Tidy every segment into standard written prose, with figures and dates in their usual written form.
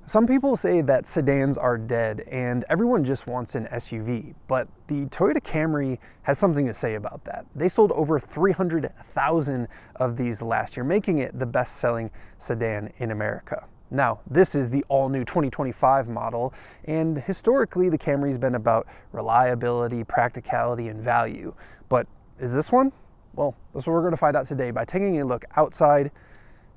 Some people say that sedans are dead and everyone just wants an SUV, but the Toyota Camry has something to say about that. They sold over 300,000 of these last year, making it the best-selling sedan in America. Now, this is the all-new 2025 model, and historically the Camry's been about reliability, practicality, and value. But is this one? Well, that's what we're going to find out today by taking a look outside,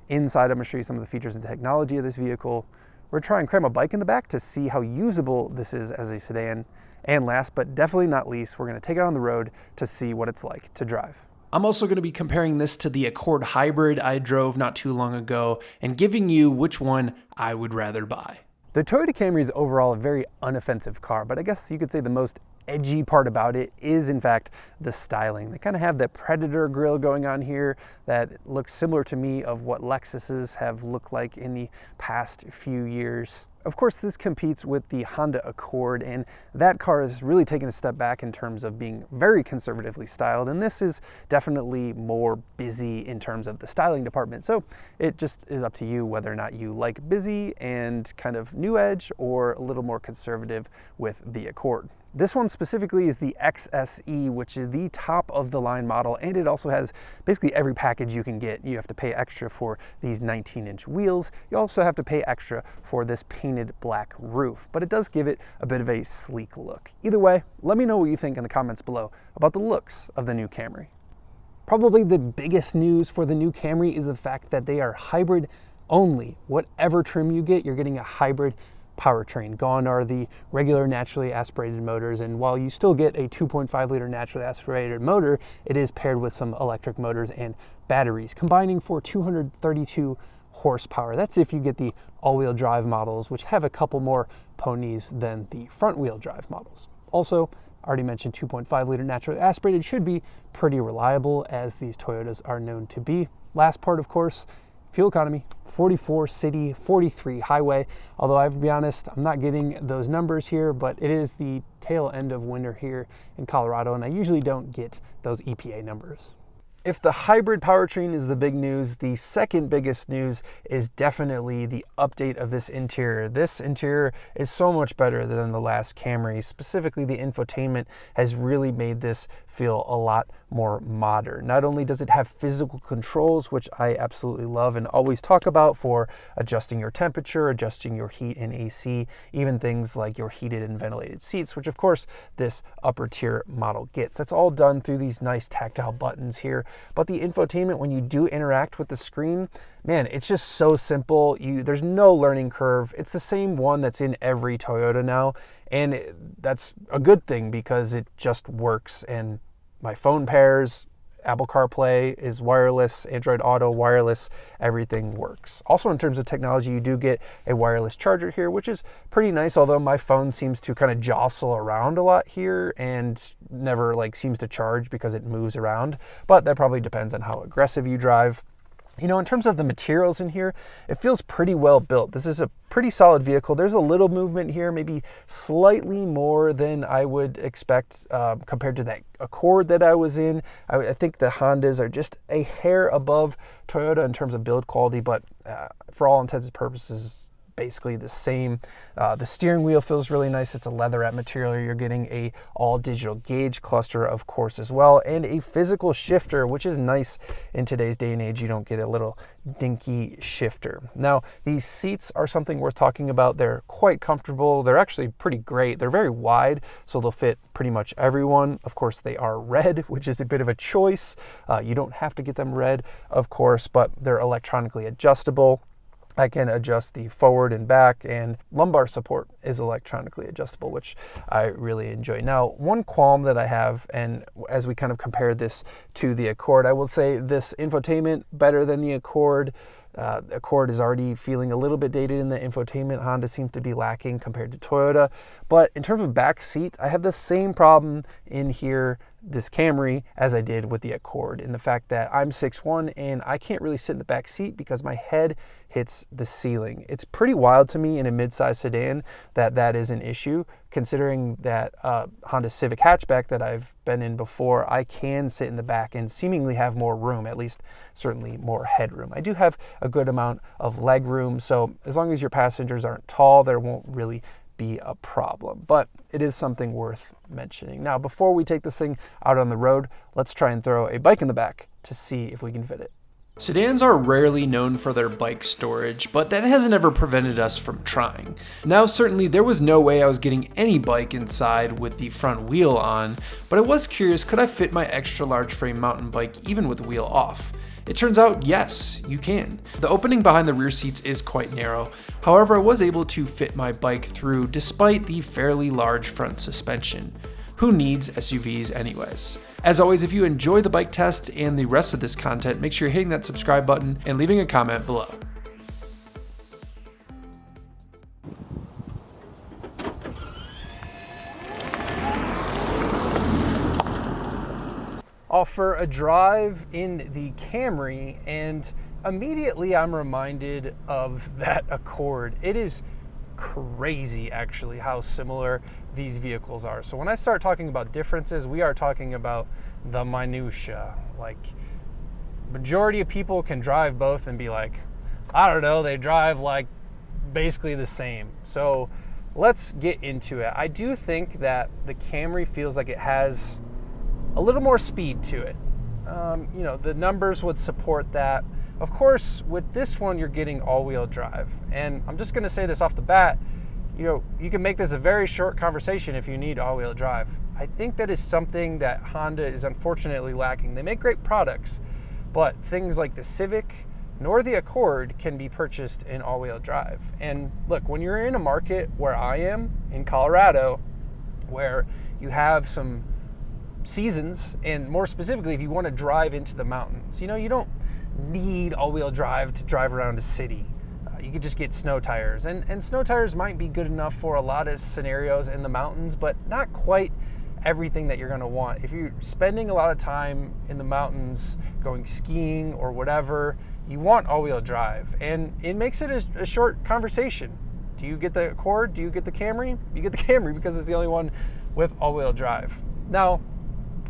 inside. I'm going to show you some of the features and technology of this vehicle. We're trying to cram a bike in the back to see how usable this is as a sedan. And last but definitely not least, we're going to take it on the road to see what it's like to drive. I'm also going to be comparing this to the Accord Hybrid I drove not too long ago and giving you which one I would rather buy. The Toyota Camry is overall a very unoffensive car, but I guess you could say the most edgy part about it is in fact the styling. They kind of have that Predator grille going on here that looks similar to me of what Lexuses have looked like in the past few years. Of course, this competes with the Honda Accord, and that car is really taking a step back in terms of being very conservatively styled, and this is definitely more busy in terms of the styling department. So it just is up to you whether or not you like busy and kind of new edge or a little more conservative with the Accord. This one specifically is the XSE, which is the top of the line model, and it also has basically every package you can get. You have to pay extra for these 19-inch wheels. You also have to pay extra for this painted black roof, but it does give it a bit of a sleek look. Either way, let me know what you think in the comments below about the looks of the new Camry. Probably the biggest news for the new Camry is the fact that they are hybrid only. Whatever trim you get, you're getting a hybrid powertrain. Gone are the regular naturally aspirated motors, and while you still get a 2.5 liter naturally aspirated motor, it is paired with some electric motors and batteries, combining for 232 horsepower. That's if you get the all-wheel drive models, which have a couple more ponies than the front-wheel drive models. Also, already mentioned 2.5 liter naturally aspirated should be pretty reliable, as these Toyotas are known to be. Last part, of course, fuel economy, 44 city, 43 highway. Although I have to be honest, I'm not getting those numbers here, but it is the tail end of winter here in Colorado, and I usually don't get those EPA numbers. If the hybrid powertrain is the big news, the second biggest news is definitely the update of this interior. This interior is so much better than the last Camry. Specifically, the infotainment has really made this feel a lot more modern. Not only does it have physical controls, which I absolutely love and always talk about for adjusting your temperature, adjusting your heat and AC, even things like your heated and ventilated seats, which of course this upper tier model gets. That's all done through these nice tactile buttons here. But the infotainment, when you do interact with the screen, man, it's just so simple. There's no learning curve. It's the same one that's in every Toyota now, and that's a good thing because it just works. And my phone pairs, Apple CarPlay is wireless, Android Auto wireless, everything works. Also, in terms of technology, you do get a wireless charger here, which is pretty nice, although my phone seems to kind of jostle around a lot here and never seems to charge because it moves around, but that probably depends on how aggressive you drive. You know, in terms of the materials in here, it feels pretty well built. This is a pretty solid vehicle. There's a little movement here, maybe slightly more than I would expect compared to that Accord that I was in. I think the Hondas are just a hair above Toyota in terms of build quality, but for all intents and purposes, basically the same. The steering wheel feels really nice. It's a leatherette material. You're getting a all digital gauge cluster, of course, as well, and a physical shifter, which is nice in today's day and age. You don't get a little dinky shifter. Now, these seats are something worth talking about. They're quite comfortable. They're actually pretty great. They're very wide, so they'll fit pretty much everyone. Of course, they are red, which is a bit of a choice. You don't have to get them red, of course, but they're electronically adjustable. I can adjust the forward and back, and lumbar support is electronically adjustable, which I really enjoy. Now, one qualm that I have, and as we kind of compare this to the Accord, I will say this infotainment better than the Accord. Accord is already feeling a little bit dated in the infotainment. Honda seems to be lacking compared to Toyota. But in terms of back seat, I have the same problem in here this Camry as I did with the Accord, in the fact that I'm 6'1" and I can't really sit in the back seat because my head hits the ceiling. It's pretty wild to me in a midsize sedan that is an issue, considering that Honda Civic hatchback that I've been in before, I can sit in the back and seemingly have more room, at least certainly more headroom. I do have a good amount of leg room, so as long as your passengers aren't tall, there won't really be a problem, but it is something worth mentioning. Now, before we take this thing out on the road, let's try and throw a bike in the back to see if we can fit it. Sedans are rarely known for their bike storage, but that hasn't ever prevented us from trying. Now, certainly there was no way I was getting any bike inside with the front wheel on, but I was curious, could I fit my extra large frame mountain bike even with the wheel off? It turns out, yes, you can. The opening behind the rear seats is quite narrow. However, I was able to fit my bike through despite the fairly large front suspension. Who needs SUVs anyways? As always, if you enjoy the bike test and the rest of this content, make sure you're hitting that subscribe button and leaving a comment below. Off for a drive in the Camry, and immediately I'm reminded of that Accord. It is crazy actually how similar these vehicles are. So when I start talking about differences, we are talking about the minutia. Like, majority of people can drive both and be like, I don't know, they drive like basically the same. So let's get into it. I do think that the Camry feels like it has a little more speed to it. You know, the numbers would support that. Of course, with this one, you're getting all-wheel drive. And I'm just gonna say this off the bat, you know, you can make this a very short conversation if you need all-wheel drive. I think that is something that Honda is unfortunately lacking. They make great products, but things like the Civic nor the Accord can be purchased in all-wheel drive. And look, when you're in a market where I am, in Colorado, where you have some seasons, and more specifically, if you want to drive into the mountains, you know, you don't need all-wheel drive to drive around a city. You could just get snow tires, and snow tires might be good enough for a lot of scenarios in the mountains, but not quite everything that you're going to want. If you're spending a lot of time in the mountains, going skiing or whatever, you want all-wheel drive, and it makes it a short conversation. Do you get the Accord? Do you get the Camry? You get the Camry because it's the only one with all-wheel drive. Now,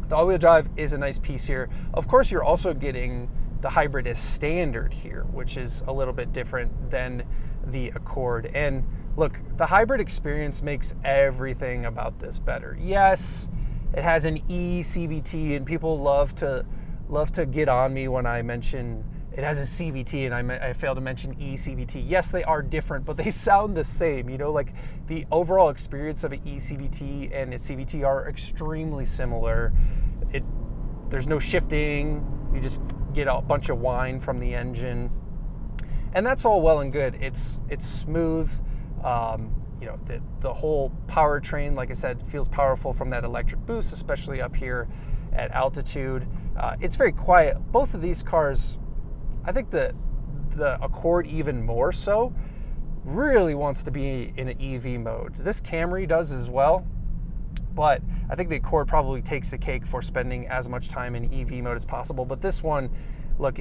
the all-wheel drive is a nice piece here. Of course, you're also getting the hybrid as standard here, which is a little bit different than the Accord. And look, the hybrid experience makes everything about this better. Yes, it has an e-CVT, and people love to get on me when I mention it has a CVT and I fail to mention e-CVT. Yes, they are different, but they sound the same. You know, like the overall experience of an e-CVT and a CVT are extremely similar. There's no shifting. You just get a bunch of whine from the engine, and that's all well and good. It's smooth. You know, the whole powertrain, like I said, feels powerful from that electric boost, especially up here at altitude. It's very quiet. Both of these cars, I think the Accord even more so, really wants to be in an EV mode. This Camry does as well, but I think the Accord probably takes the cake for spending as much time in EV mode as possible. But this one, look,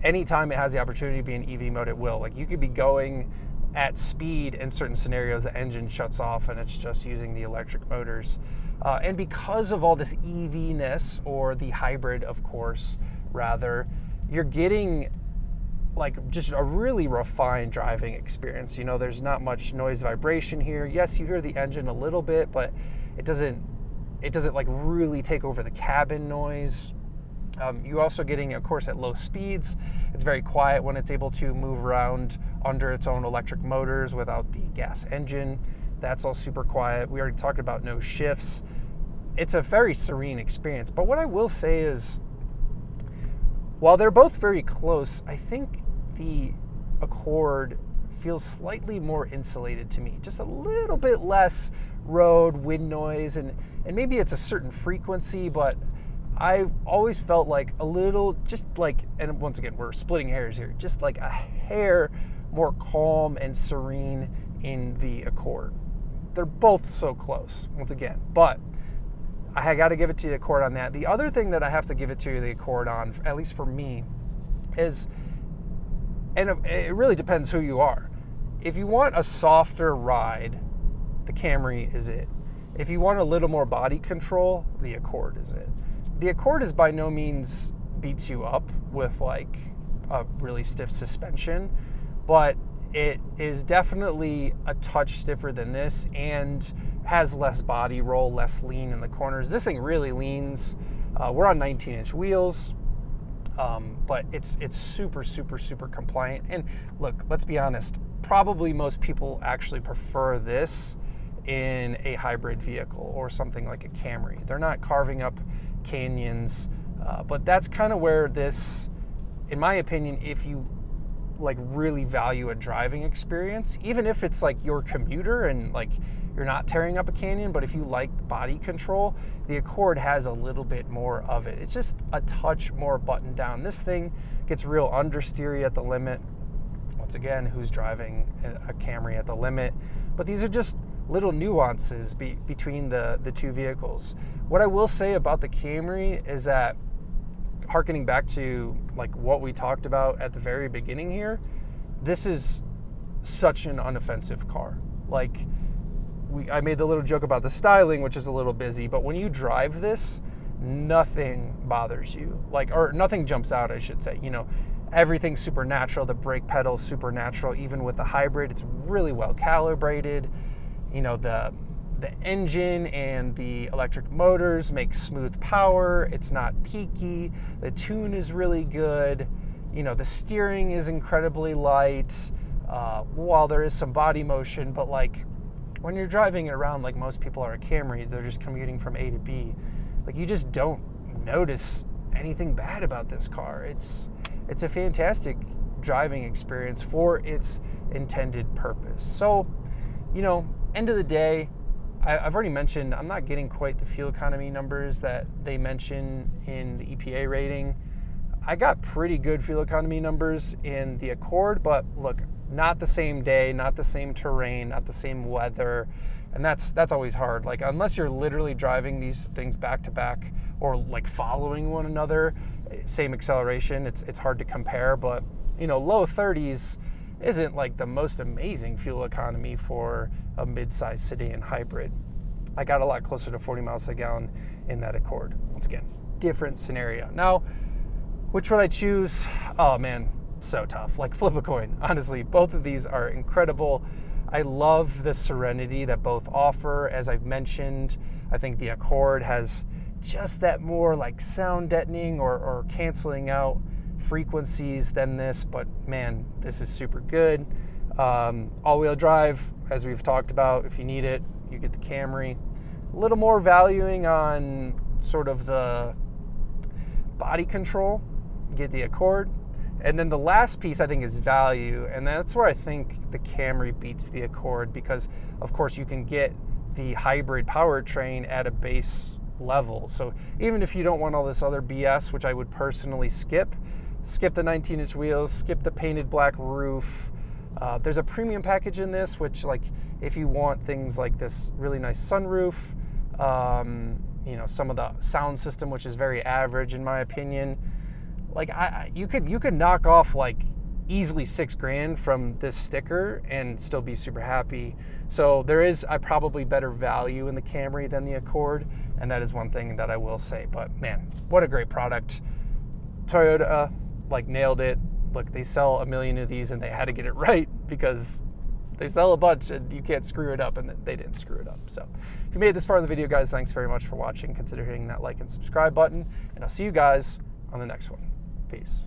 anytime it has the opportunity to be in EV mode, it will. Like, you could be going at speed in certain scenarios, the engine shuts off and it's just using the electric motors. And because of all this EV-ness, or the hybrid, of course, rather, you're getting like just a really refined driving experience. You know, there's not much noise vibration here. Yes, you hear the engine a little bit, but it doesn't like really take over the cabin noise. You're also getting, of course, at low speeds. It's very quiet when it's able to move around under its own electric motors without the gas engine. That's all super quiet. We already talked about no shifts. It's a very serene experience. But what I will say is, while they're both very close, I think the Accord feels slightly more insulated to me. Just a little bit less road wind noise, and maybe it's a certain frequency, but I've always felt like a little, just like, and once again, we're splitting hairs here, just like a hair more calm and serene in the Accord. They're both so close, once again, but I got to give it to the Accord on that. The other thing that I have to give it to the Accord on, at least for me, is, and it really depends who you are. If you want a softer ride, the Camry is it. If you want a little more body control, the Accord is it. The Accord is by no means beats you up with like a really stiff suspension, but it is definitely a touch stiffer than this and has less body roll, less lean in the corners. This thing really leans. We're on 19-inch wheels, but it's super, super, super compliant. And look, let's be honest, probably most people actually prefer this in a hybrid vehicle or something like a Camry. They're not carving up canyons, but that's kind of where this, in my opinion, if you like really value a driving experience, even if it's like your commuter and like you're not tearing up a canyon, but if you like body control, the Accord has a little bit more of it. It's just a touch more buttoned down. This thing gets real understeery at the limit. Once again, who's driving a Camry at the limit? But these are just little nuances between the two vehicles. What I will say about the Camry is that, harkening back to like what we talked about at the very beginning here, this is such an unoffensive car. Like I made the little joke about the styling, which is a little busy, but when you drive this, nothing bothers you. Or nothing jumps out, I should say. You know, everything's super natural. The brake pedal's super natural. Even with the hybrid, it's really well calibrated. You know, the engine and the electric motors make smooth power. It's not peaky. The tune is really good. You know, the steering is incredibly light. While there is some body motion, but like when you're driving it around like most people are a Camry, they're just commuting from A to B. Like you just don't notice anything bad about this car. It's a fantastic driving experience for its intended purpose. So, you know, end of the day, I've already mentioned I'm not getting quite the fuel economy numbers that they mention in the EPA rating. I got pretty good fuel economy numbers in the Accord, but look, not the same day, not the same terrain, not the same weather, and that's always hard. Like unless you're literally driving these things back to back or like following one another, same acceleration, it's hard to compare. But you know, low 30s isn't like the most amazing fuel economy for a mid-size sedan hybrid. I got a lot closer to 40 miles a gallon in that Accord. Once again, different scenario. Now, which would I choose? Oh man, so tough. Like flip a coin. Honestly, both of these are incredible. I love the serenity that both offer. As I've mentioned, I think the Accord has just that more like sound deadening or canceling out frequencies than this, but man, this is super good. All-wheel drive, as we've talked about, if you need it, you get the Camry. A little more valuing on sort of the body control, you get the Accord. And then the last piece I think is value, and that's where I think the Camry beats the Accord, because of course you can get the hybrid powertrain at a base level. So even if you don't want all this other BS, which I would personally skip the 19-inch wheels, skip the painted black roof. There's a premium package in this, which like if you want things like this really nice sunroof, you know, some of the sound system, which is very average in my opinion. Like you could knock off like easily $6,000 from this sticker and still be super happy. So there is probably better value in the Camry than the Accord, and that is one thing that I will say. But man, what a great product. Toyota like nailed it. Look, they sell 1 million of these and they had to get it right because they sell a bunch and you can't screw it up, and they didn't screw it up. So if you made it this far in the video, guys, thanks very much for watching. Consider hitting that like and subscribe button, and I'll see you guys on the next one. Peace.